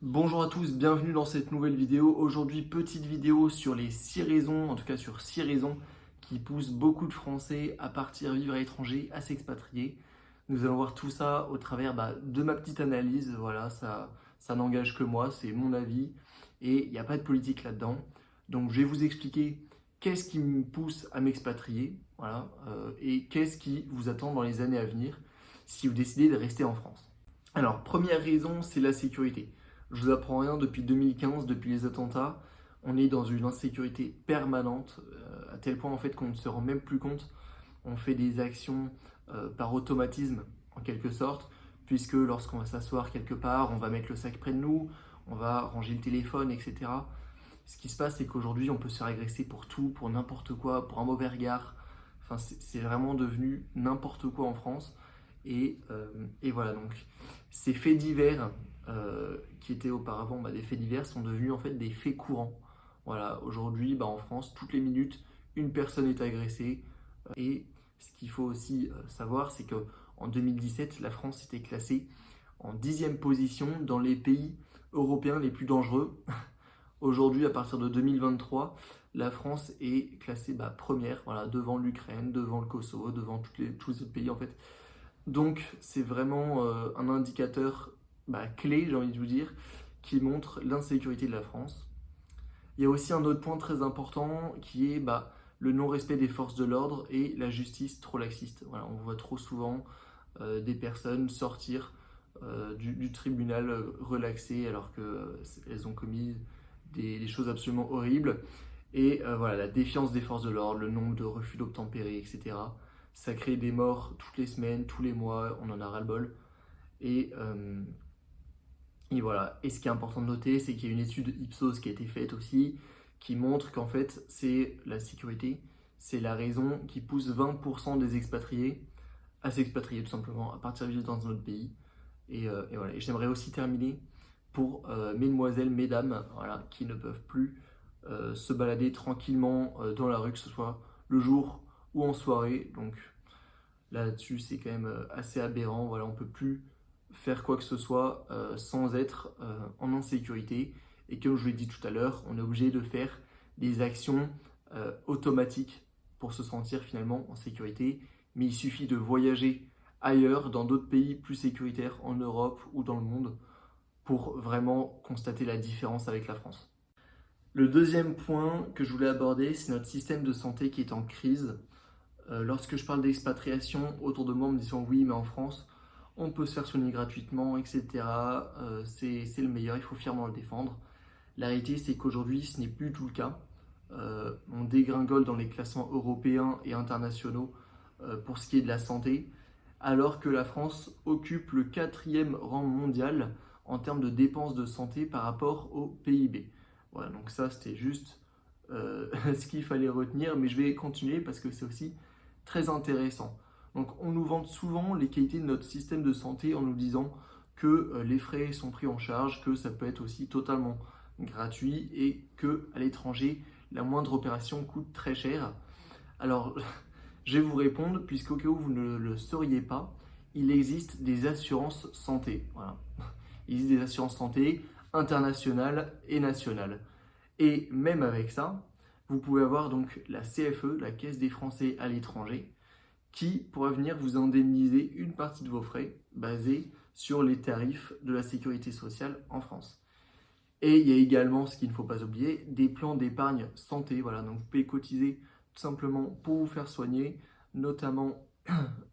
Bonjour à tous, bienvenue dans cette nouvelle vidéo. Aujourd'hui, petite vidéo sur les 6 raisons, en tout cas sur 6 raisons qui poussent beaucoup de Français à partir vivre à l'étranger, à s'expatrier. Nous allons voir tout ça au travers de ma petite analyse. Voilà, ça n'engage que moi, c'est mon avis et il n'y a pas de politique là-dedans. Donc je vais vous expliquer qu'est-ce qui me pousse à m'expatrier, voilà, et qu'est-ce qui vous attend dans les années à venir si vous décidez de rester en France. Alors, première raison, c'est la sécurité. Je vous apprends rien, depuis 2015, depuis les attentats, on est dans une insécurité permanente, à tel point en fait qu'on ne se rend même plus compte. On fait des actions par automatisme, en quelque sorte, puisque lorsqu'on va s'asseoir quelque part, on va mettre le sac près de nous, on va ranger le téléphone, etc. Ce qui se passe, c'est qu'aujourd'hui, on peut se faire agresser pour tout, pour n'importe quoi, pour un mauvais regard. Enfin, c'est vraiment devenu n'importe quoi en France. Et voilà, donc ces faits divers qui étaient auparavant des faits divers sont devenus en fait des faits courants. Voilà, aujourd'hui en France, toutes les minutes, une personne est agressée. Et ce qu'il faut aussi savoir, c'est qu'en 2017, la France était classée en 10e position dans les pays européens les plus dangereux. Aujourd'hui, à partir de 2023, la France est classée première, voilà, devant l'Ukraine, devant le Kosovo, devant tous les autres pays en fait. Donc c'est vraiment un indicateur clé, j'ai envie de vous dire, qui montre l'insécurité de la France. Il y a aussi un autre point très important qui est le non-respect des forces de l'ordre et la justice trop laxiste. Voilà, on voit trop souvent des personnes sortir du tribunal relaxées alors qu'elles ont commis des choses absolument horribles. Et voilà, la défiance des forces de l'ordre, le nombre de refus d'obtempérer, etc. Ça crée des morts toutes les semaines, tous les mois, on en a ras-le-bol. Et, euh, et voilà. Et ce qui est important de noter, c'est qu'il y a une étude Ipsos qui a été faite aussi, qui montre qu'en fait, c'est la sécurité, c'est la raison qui pousse 20% des expatriés à s'expatrier tout simplement, à partir vivre dans un autre pays. Et voilà. Et j'aimerais aussi terminer pour mesdemoiselles, mesdames, voilà, qui ne peuvent plus se balader tranquillement dans la rue, que ce soit le jour ou en soirée. Donc là-dessus, c'est quand même assez aberrant. Voilà, on ne peut plus faire quoi que ce soit sans être en insécurité. Et comme je vous l'ai dit tout à l'heure, on est obligé de faire des actions automatiques pour se sentir finalement en sécurité. Mais il suffit de voyager ailleurs, dans d'autres pays plus sécuritaires, en Europe ou dans le monde, pour vraiment constater la différence avec la France. Le deuxième point que je voulais aborder, c'est notre système de santé qui est en crise. Lorsque je parle d'expatriation, autour de moi, on me disant oui, mais en France, on peut se faire soigner gratuitement, etc. C'est le meilleur, il faut fièrement le défendre. La réalité, c'est qu'aujourd'hui, ce n'est plus tout le cas. On dégringole dans les classements européens et internationaux pour ce qui est de la santé, alors que la France occupe le 4e rang mondial en termes de dépenses de santé par rapport au PIB. Voilà, donc ça, c'était juste ce qu'il fallait retenir, mais je vais continuer parce que c'est aussi très intéressant. Donc on nous vante souvent les qualités de notre système de santé en nous disant que les frais sont pris en charge, que ça peut être aussi totalement gratuit et que à l'étranger, la moindre opération coûte très cher. Alors, je vais vous répondre, puisqu'au cas où vous ne le sauriez pas, il existe des assurances santé. Voilà. Il existe des assurances santé internationales et nationales. Et même avec ça, vous pouvez avoir donc la CFE, la Caisse des Français à l'étranger, qui pourra venir vous indemniser une partie de vos frais basés sur les tarifs de la sécurité sociale en France. Et il y a également, ce qu'il ne faut pas oublier, des plans d'épargne santé. Voilà, donc vous pouvez cotiser tout simplement pour vous faire soigner, notamment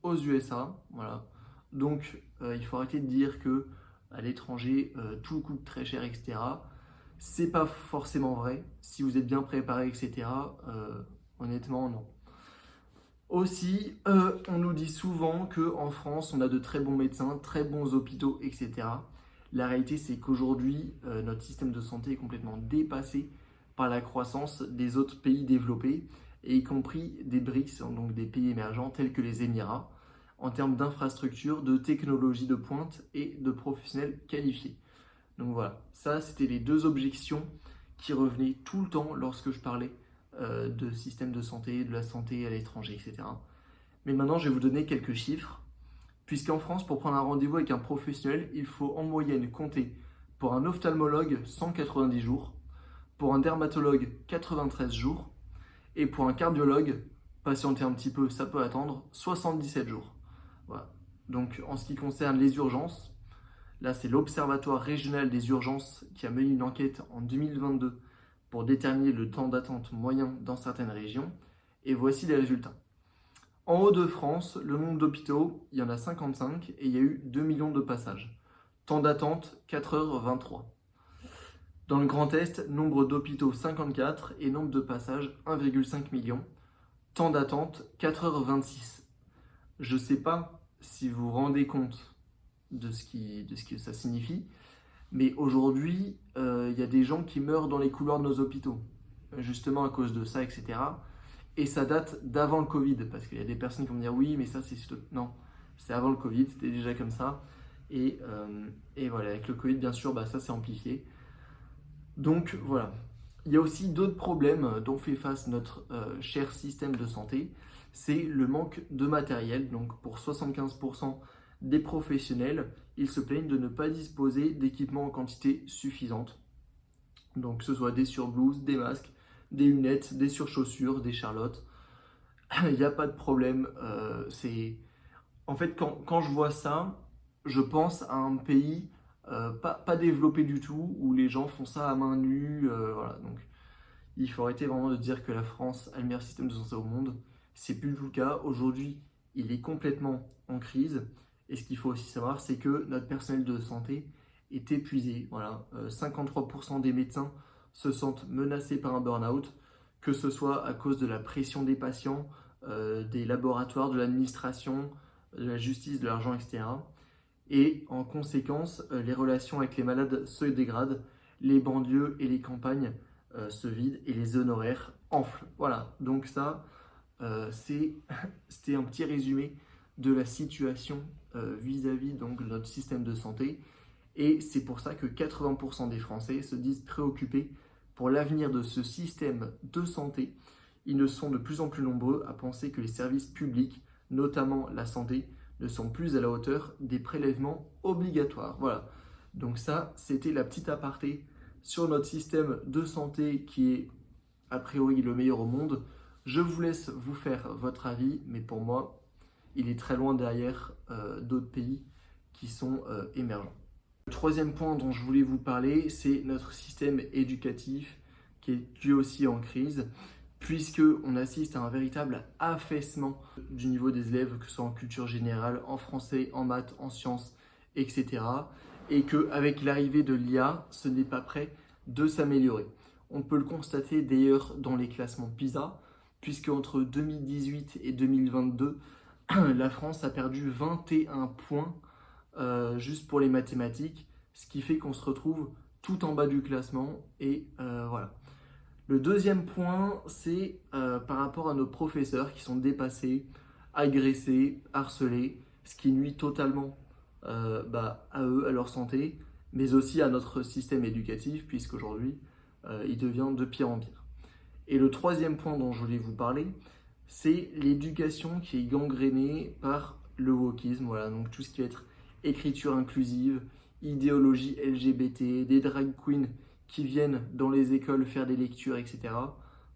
aux USA. Voilà. Donc il faut arrêter de dire que à l'étranger tout coûte très cher, etc. C'est pas forcément vrai. Si vous êtes bien préparé, etc. Honnêtement, non. Aussi, on nous dit souvent qu'en France, on a de très bons médecins, très bons hôpitaux, etc. La réalité, c'est qu'aujourd'hui, notre système de santé est complètement dépassé par la croissance des autres pays développés, et y compris des BRICS, donc des pays émergents tels que les Émirats, en termes d'infrastructures, de technologies de pointe et de professionnels qualifiés. Donc voilà, ça c'était les deux objections qui revenaient tout le temps lorsque je parlais de système de santé, de la santé à l'étranger, etc. Mais maintenant, je vais vous donner quelques chiffres, puisqu'en France, pour prendre un rendez-vous avec un professionnel, il faut en moyenne compter Pour un ophtalmologue, 190 jours. Pour un dermatologue, 93 jours. Et pour un cardiologue, patienter un petit peu, ça peut attendre, 77 jours. Voilà. Donc en ce qui concerne les urgences, là c'est l'Observatoire régional des urgences qui a mené une enquête en 2022 pour déterminer le temps d'attente moyen dans certaines régions. Et voici les résultats. En Hauts-de-France, le nombre d'hôpitaux, il y en a 55 et il y a eu 2 millions de passages. Temps d'attente, 4h23. Dans le Grand Est, nombre d'hôpitaux 54 et nombre de passages 1,5 million. Temps d'attente 4h26. Je ne sais pas si vous vous rendez compte de ce que ça signifie, mais aujourd'hui, il y a des gens qui meurent dans les couloirs de nos hôpitaux, justement à cause de ça, etc. Et ça date d'avant le Covid, parce qu'il y a des personnes qui vont me dire oui, mais ça c'est... Non, c'est avant le Covid, c'était déjà comme ça. Et voilà, avec le Covid, bien sûr, ça s'est amplifié. Donc voilà, il y a aussi d'autres problèmes dont fait face notre cher système de santé, c'est le manque de matériel. Donc pour 75% des professionnels, ils se plaignent de ne pas disposer d'équipements en quantité suffisante. Donc que ce soit des surblouses, des masques, des lunettes, des surchaussures, des charlottes, il n'y a pas de problème. En fait, quand je vois ça, je pense à un pays pas développé du tout, où les gens font ça à main nue. Voilà. Donc, il faut arrêter vraiment de dire que la France a le meilleur système de santé au monde. C'est plus du tout le cas. Aujourd'hui, il est complètement en crise. Et ce qu'il faut aussi savoir, c'est que notre personnel de santé est épuisé. Voilà. 53% des médecins se sentent menacés par un burn-out, que ce soit à cause de la pression des patients, des laboratoires, de l'administration, de la justice, de l'argent, etc. Et en conséquence, les relations avec les malades se dégradent, les banlieues et les campagnes se vident et les honoraires enflent. Voilà, donc ça, c'était un petit résumé de la situation vis-à-vis donc, de notre système de santé. Et c'est pour ça que 80% des Français se disent préoccupés pour l'avenir de ce système de santé. Ils ne sont de plus en plus nombreux à penser que les services publics, notamment la santé, ne sont plus à la hauteur des prélèvements obligatoires. Voilà, donc ça, c'était la petite aparté sur notre système de santé qui est a priori le meilleur au monde. Je vous laisse vous faire votre avis, mais pour moi, il est très loin derrière d'autres pays qui sont émergents. Le troisième point dont je voulais vous parler, c'est notre système éducatif qui est lui aussi en crise, puisqu'on assiste à un véritable affaissement du niveau des élèves, que ce soit en culture générale, en français, en maths, en sciences, etc. Et qu'avec l'arrivée de l'IA, ce n'est pas prêt de s'améliorer. On peut le constater d'ailleurs dans les classements PISA, puisque entre 2018 et 2022, la France a perdu 21 points juste pour les mathématiques, ce qui fait qu'on se retrouve tout en bas du classement et voilà. Le deuxième point, c'est par rapport à nos professeurs qui sont dépassés, agressés, harcelés, ce qui nuit totalement à eux, à leur santé, mais aussi à notre système éducatif, puisqu'aujourd'hui, il devient de pire en pire. Et le troisième point dont je voulais vous parler, c'est l'éducation qui est gangrénée par le wokisme, voilà, donc tout ce qui va être écriture inclusive, idéologie LGBT, des drag queens qui viennent dans les écoles faire des lectures, etc.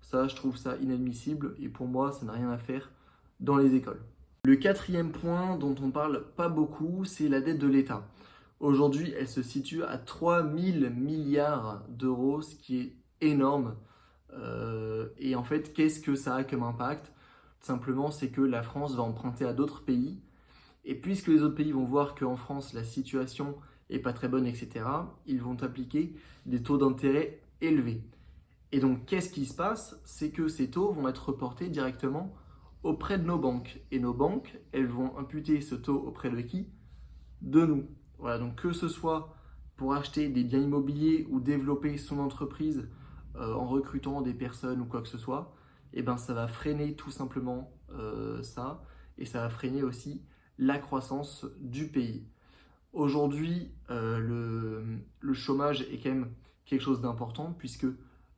Ça, je trouve ça inadmissible et pour moi, ça n'a rien à faire dans les écoles. Le quatrième point dont on parle pas beaucoup, c'est la dette de l'État. Aujourd'hui, elle se situe à 3000 milliards d'euros, ce qui est énorme. Et en fait, qu'est-ce que ça a comme impact? Tout simplement, c'est que la France va emprunter à d'autres pays. Et puisque les autres pays vont voir qu'en France, la situation n'est pas très bonne, etc., ils vont appliquer des taux d'intérêt élevés. Et donc, qu'est-ce qui se passe? C'est que ces taux vont être reportés directement auprès de nos banques. Et nos banques, elles vont imputer ce taux auprès de qui? De nous. Voilà, donc que ce soit pour acheter des biens immobiliers ou développer son entreprise en recrutant des personnes ou quoi que ce soit, et ben ça va freiner tout simplement ça, et ça va freiner aussi la croissance du pays. Aujourd'hui, le chômage est quand même quelque chose d'important, puisque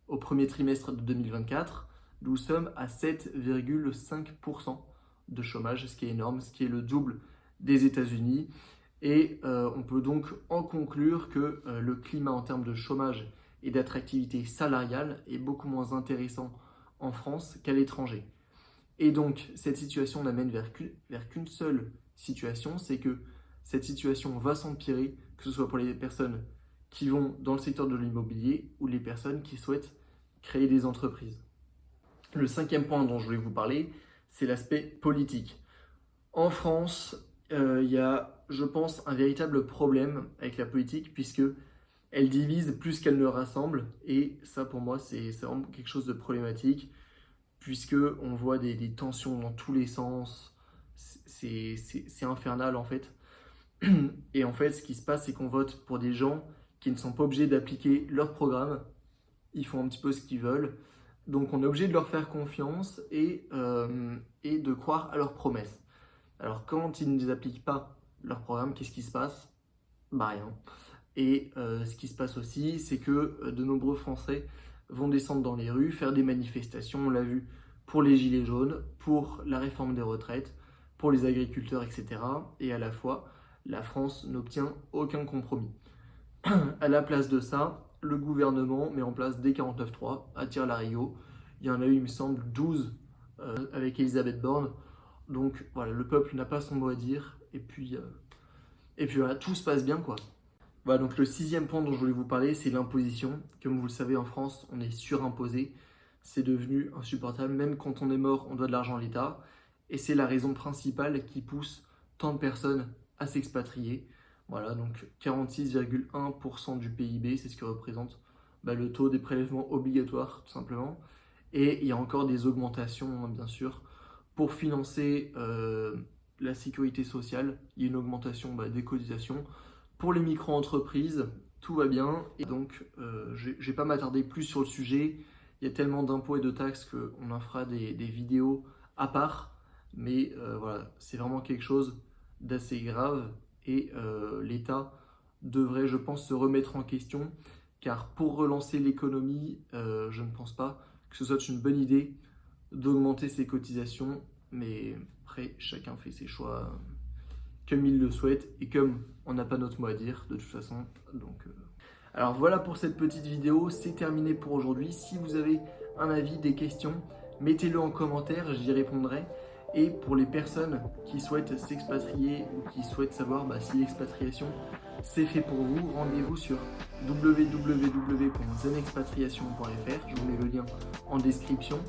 au premier trimestre de 2024, nous sommes à 7,5% de chômage, ce qui est énorme, ce qui est le double des États-Unis. Et on peut donc en conclure que le climat en termes de chômage et d'attractivité salariale est beaucoup moins intéressant en France qu'à l'étranger. Et donc cette situation n'amène vers qu'une seule situation, c'est que cette situation va s'empirer, que ce soit pour les personnes qui vont dans le secteur de l'immobilier ou les personnes qui souhaitent créer des entreprises. Le 5e point dont je voulais vous parler, c'est l'aspect politique. En France, il y a, je pense, un véritable problème avec la politique puisque elle divise plus qu'elle ne rassemble, et ça pour moi c'est vraiment quelque chose de problématique puisque on voit des tensions dans tous les sens, c'est infernal en fait. Et en fait ce qui se passe c'est qu'on vote pour des gens qui ne sont pas obligés d'appliquer leur programme, ils font un petit peu ce qu'ils veulent, donc on est obligé de leur faire confiance et de croire à leurs promesses. Alors quand ils ne les appliquent pas leur programme, qu'est-ce qui se passe? Bah rien. Et ce qui se passe aussi, c'est que de nombreux Français vont descendre dans les rues, faire des manifestations, on l'a vu pour les gilets jaunes, pour la réforme des retraites, pour les agriculteurs, etc. Et à la fois, la France n'obtient aucun compromis. À la place de ça, le gouvernement met en place des 49.3 à tire-larigot. Il y en a eu, il me semble, 12 avec Elisabeth Borne. Donc voilà, le peuple n'a pas son mot à dire. Et puis voilà, tout se passe bien quoi. Voilà, donc le 6e point dont je voulais vous parler, c'est l'imposition. Comme vous le savez, en France, on est surimposé. C'est devenu insupportable. Même quand on est mort, on doit de l'argent à l'État. Et c'est la raison principale qui pousse tant de personnes à s'expatrier. Voilà, donc 46,1% du PIB, c'est ce que représente le taux des prélèvements obligatoires, tout simplement. Et il y a encore des augmentations, bien sûr, pour financer la sécurité sociale. Il y a une augmentation des cotisations. Pour les micro-entreprises, tout va bien. Et donc, je ne vais pas m'attarder plus sur le sujet. Il y a tellement d'impôts et de taxes qu'on en fera des vidéos à part. Mais voilà, c'est vraiment quelque chose d'assez grave. Et l'État devrait, je pense, se remettre en question. Car pour relancer l'économie, je ne pense pas que ce soit une bonne idée d'augmenter ses cotisations. Mais après, chacun fait ses choix comme il le souhaite et comme on n'a pas notre mot à dire de toute façon. Donc, Alors voilà pour cette petite vidéo, c'est terminé pour aujourd'hui. Si vous avez un avis, des questions, mettez-le en commentaire, j'y répondrai. Et pour les personnes qui souhaitent s'expatrier ou qui souhaitent savoir si l'expatriation c'est fait pour vous, rendez-vous sur www.zenexpatriation.fr, je vous mets le lien en description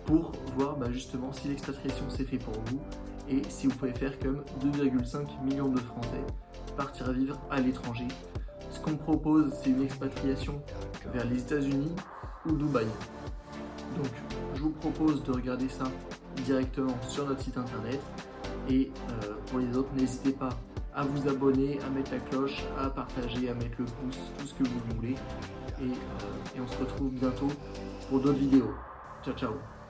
pour voir justement si l'expatriation c'est fait pour vous et si vous pouvez faire comme 2,5 millions de Français, partir vivre à l'étranger. Ce qu'on propose, c'est une expatriation vers les États-Unis ou Dubaï. Donc, je vous propose de regarder ça directement sur notre site internet. Et pour les autres, n'hésitez pas à vous abonner, à mettre la cloche, à partager, à mettre le pouce, tout ce que vous voulez. Et on se retrouve bientôt pour d'autres vidéos. Ciao, ciao!